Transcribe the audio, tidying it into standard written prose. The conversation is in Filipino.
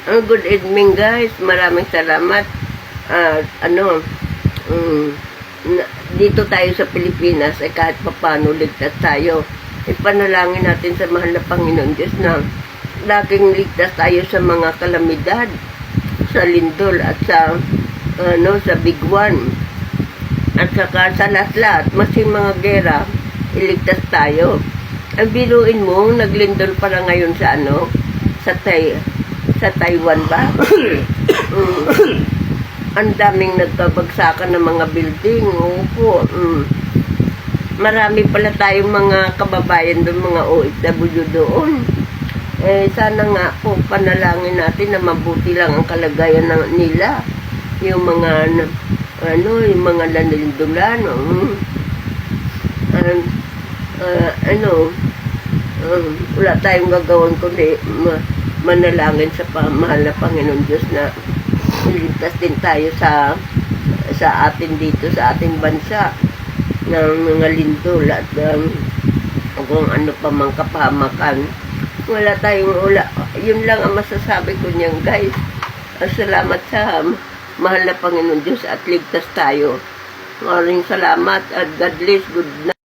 Good evening guys, maraming salamat. Dito tayo sa Pilipinas ay kahit paano ligtas tayo. Ipanalangin natin sa mahal na Panginoon Diyos na laging ligtas tayo sa mga kalamidad, sa lindol at sa bigwan. At saka sa lahat-lahat, masing mga gera, iligtas tayo. Ang biruin mo, naglindol para ngayon sa sa Taiwan ba? Ang daming nagkabagsakan ng mga building. Opo. Marami pala tayong mga kababayan doon, mga OFW doon. Sana nga po panalangin natin na mabuti lang ang kalagayan nila. Yung mga yung mga nanindulan. Wala tayong gagawin kundi manalangin sa mahal na Panginoon Diyos na iligtas din tayo sa atin dito, sa ating bansa ng mga lindol at kung ano pa mang kapahamakan. Yun lang ang masasabi ko niyan guys. Salamat sa mahal na Panginoon Diyos at ligtas tayo. Maraming salamat at God bless. Good night.